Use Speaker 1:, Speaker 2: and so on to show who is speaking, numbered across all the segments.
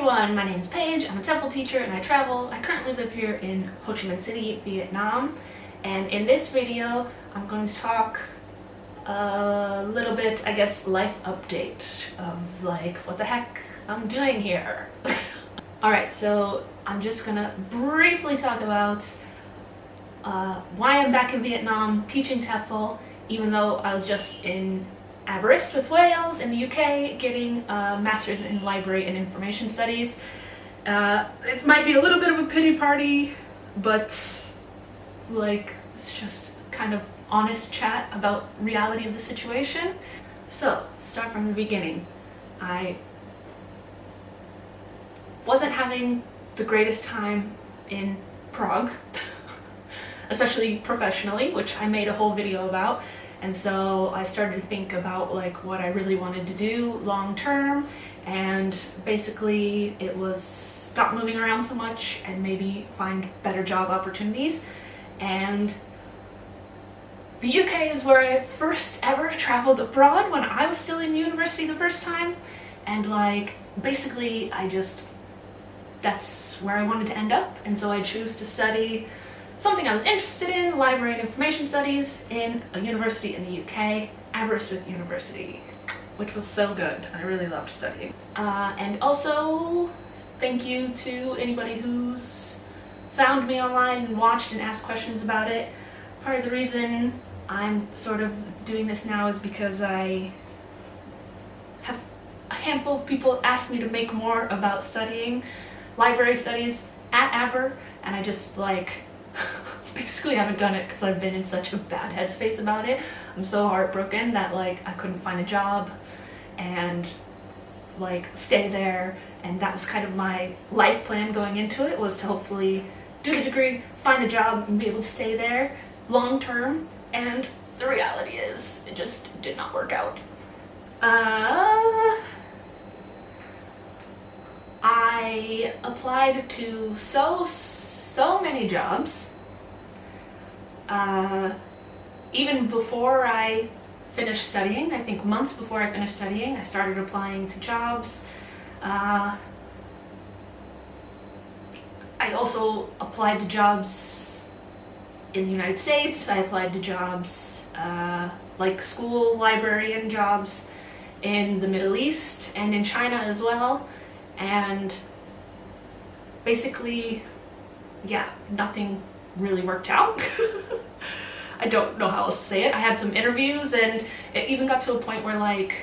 Speaker 1: everyone, my name is Paige. I'm a TEFL teacher and I travel. I currently live here in Ho Chi Minh City, Vietnam. And in this video, I'm going to talk a little bit, I guess, life update of like what the heck I'm doing here. Alright, so I'm just gonna briefly talk about why I'm back in Vietnam teaching TEFL, even though I was just in Aberystwyth, Wales in the UK getting a master's in library and information studies. It might be a little bit of a pity party, but like it's just kind of honest chat about reality of the situation. So start from the beginning. I wasn't having the greatest time in Prague, especially professionally, which I made a whole video about. And so I started to think about like what I really wanted to do long term, and basically it was stop moving around so much and maybe find better job opportunities. And the UK is where I first ever traveled abroad when I was still in university the first time, and like basically that's where I wanted to end up, and so I chose to study something I was interested in, library and information studies, in a university in the UK, Aberystwyth University, which was so good. I really loved studying. And also, thank you to anybody who's found me online and watched and asked questions about it. Part of the reason I'm sort of doing this now is because I have a handful of people ask me to make more about studying library studies at Aber, and I just like basically haven't done it because I've been in such a bad headspace about it. I'm so heartbroken that like I couldn't find a job and like stay there, and that was kind of my life plan going into it, was to hopefully do the degree, find a job, and be able to stay there long term. And the reality is it just did not work out. I applied to so many jobs. Even before I finished studying, I think months before I finished studying, I started applying to jobs. I also applied to jobs in the United States. I applied to jobs like school librarian jobs in the Middle East and in China as well. And basically, yeah, nothing really worked out. I don't know how else to say it. I had some interviews, and it even got to a point where like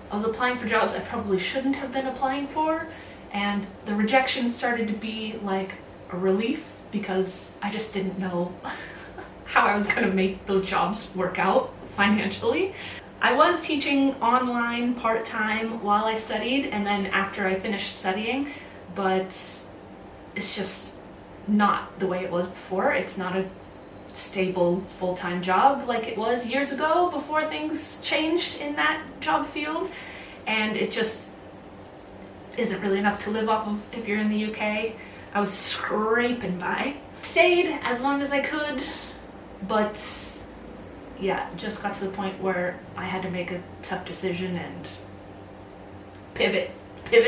Speaker 1: I was applying for jobs I probably shouldn't have been applying for, and the rejection started to be like a relief because I just didn't know how I was going to make those jobs work out financially. I was teaching online part-time while I studied and then after I finished studying, but it's just not the way it was before. It's not a stable full-time job like it was years ago before things changed in that job field, and it just isn't really enough to live off of if you're in the UK. I was scraping by. Stayed as long as I could, but yeah, just got to the point where I had to make a tough decision and pivot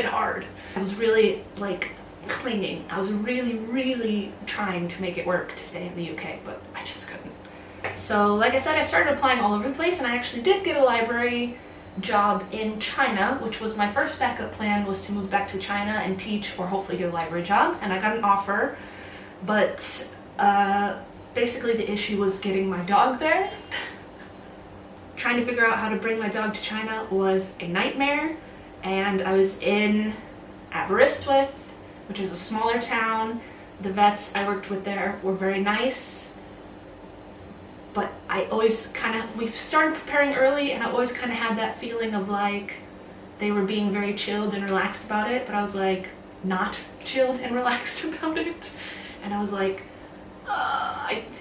Speaker 1: hard. I was really like clinging. I was really trying to make it work to stay in the UK, but I just couldn't. So like I said, I started applying all over the place, and I actually did get a library job in China, which was my first backup plan, was to move back to China and teach or hopefully get a library job, and I got an offer, but basically the issue was getting my dog there. Trying to figure out how to bring my dog to China was a nightmare, and I was in Aberystwyth, which is a smaller town. The vets I worked with there were very nice, but I always we started preparing early, and I always kind of had that feeling of like they were being very chilled and relaxed about it, but I was like not chilled and relaxed about it, and I was like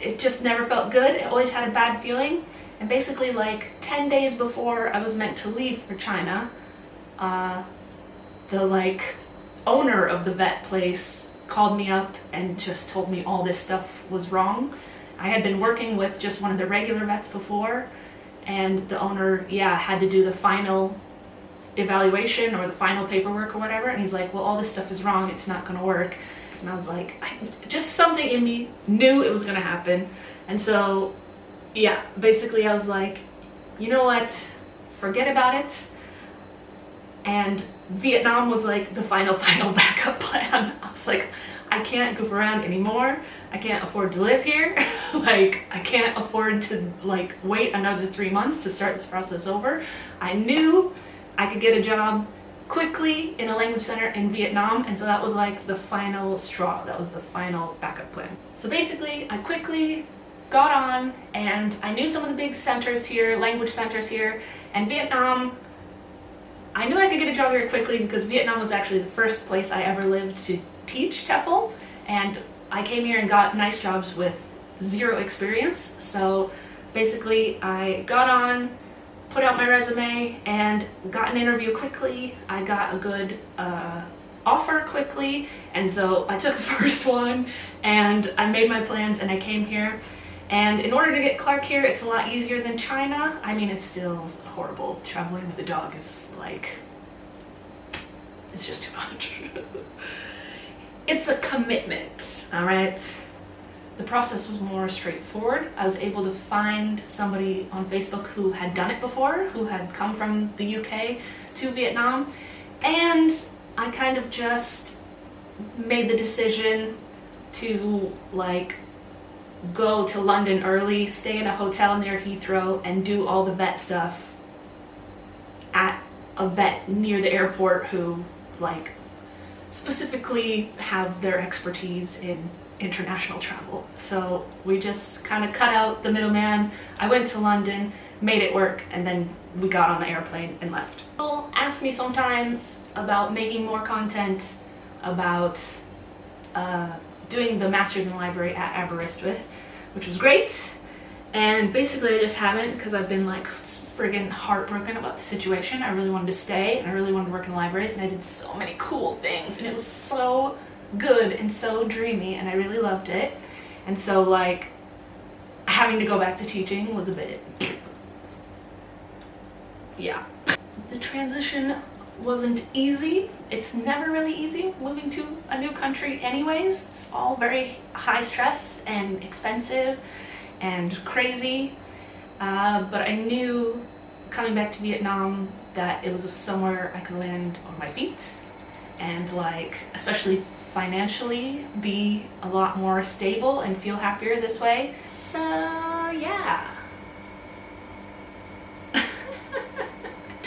Speaker 1: it just never felt good. It always had a bad feeling. And basically like 10 days before I was meant to leave for China, the like owner of the vet place called me up and just told me all this stuff was wrong. I had been working with just one of the regular vets before, and the owner, yeah, had to do the final evaluation or the final paperwork or whatever, and he's like, well, all this stuff is wrong, it's not gonna work. And I was like, just something in me knew it was gonna happen. And so yeah, basically I was like, you know what, forget about it. And Vietnam was like the final backup plan. I was like, I can't goof around anymore. I can't afford to live here. Like, I can't afford to like wait another 3 months to start this process over. I knew I could get a job quickly in a language center in Vietnam, and so that was like the final straw. That was the final backup plan. So basically, I quickly got on, and I knew some of the big centers here, language centers here, and Vietnam, I knew I could get a job here quickly because Vietnam was actually the first place I ever lived to teach TEFL, and I came here and got nice jobs with zero experience. So basically I got on, put out my resume, and got an interview quickly. I got a good offer quickly, and so I took the first one and I made my plans and I came here. And in order to get Clark here, it's a lot easier than China. I mean, it's still horrible. Traveling with a dog is like, it's just too much. It's a commitment, all right? The process was more straightforward. I was able to find somebody on Facebook who had done it before, who had come from the UK to Vietnam, and I kind of just made the decision to like go to London early, stay in a hotel near Heathrow, and do all the vet stuff at a vet near the airport who like specifically have their expertise in international travel. So we just kind of cut out the middleman. I went to London, made it work, and then we got on the airplane and left. People ask me sometimes about making more content about doing the master's in library at Aberystwyth, which was great, and basically I just haven't because I've been like friggin' heartbroken about the situation. I really wanted to stay and I really wanted to work in libraries, and I did so many cool things and it was so good and so dreamy and I really loved it, and so like having to go back to teaching was a bit, yeah. The transition wasn't easy. It's never really easy moving to a new country anyways. It's all very high stress and expensive and crazy, but I knew coming back to Vietnam that it was somewhere I could land on my feet and like especially financially be a lot more stable and feel happier this way. So yeah. I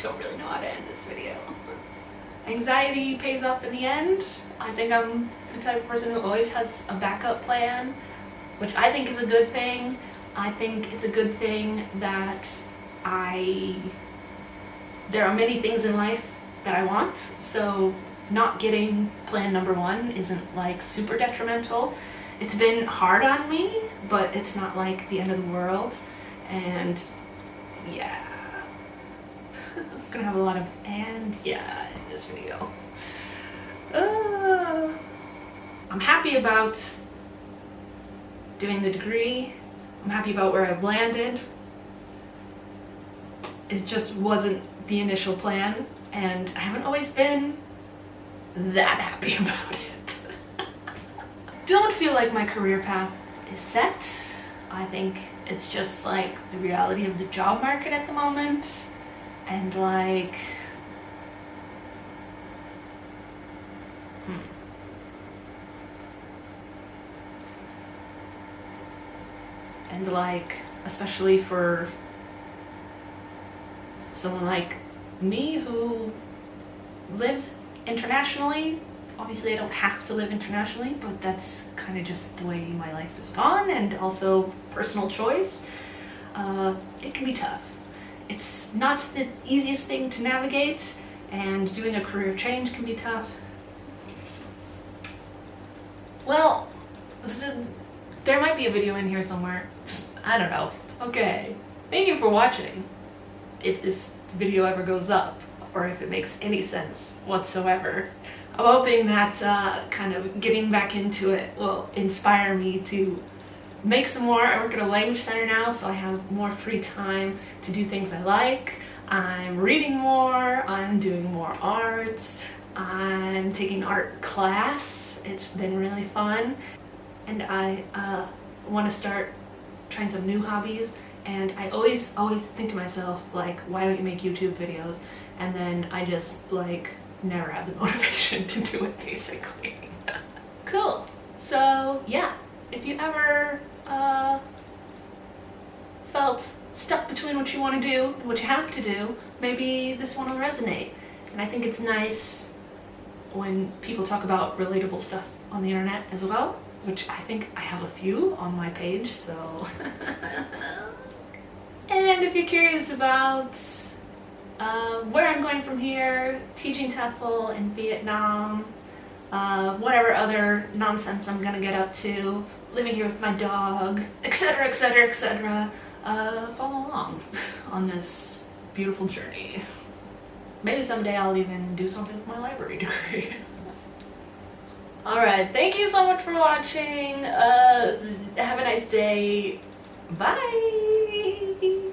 Speaker 1: don't really know how to end this video. Anxiety pays off in the end. I think I'm the type of person who always has a backup plan, which I think is a good thing. I think it's a good thing that there are many things in life that I want, so not getting plan number one isn't like super detrimental. It's been hard on me, but it's not like the end of the world, and yeah. I'm gonna have a lot of and yeah in this video. I'm happy about doing the degree. I'm happy about where I've landed. It just wasn't the initial plan, and I haven't always been that happy about it. Don't feel like my career path is set. I think it's just like the reality of the job market at the moment. And like, and like, especially for someone like me who lives internationally, obviously I don't have to live internationally, but that's kind of just the way my life has gone, and also personal choice. It can be tough. It's not the easiest thing to navigate, and doing a career change can be tough. Well, there might be a video in here somewhere. I don't know. Okay, thank you for watching. If this video ever goes up, or if it makes any sense whatsoever, I'm hoping that kind of getting back into it will inspire me to make some more. I work at a language center now, so I have more free time to do things I like. I'm reading more, I'm doing more art, I'm taking art class. It's been really fun. And I want to start trying some new hobbies. And I always think to myself, like, why don't you make YouTube videos? And then I just, like, never have the motivation to do it, basically. Cool. So, yeah. If you ever felt stuck between what you want to do and what you have to do, maybe this one will resonate. And I think it's nice when people talk about relatable stuff on the internet as well, which I think I have a few on my page, so... And if you're curious about where I'm going from here, teaching TEFL in Vietnam, whatever other nonsense I'm gonna get up to, living here with my dog, etc, etc, etc, follow along on this beautiful journey. Maybe someday I'll even do something with my library degree. Alright, thank you so much for watching. Have a nice day. Bye!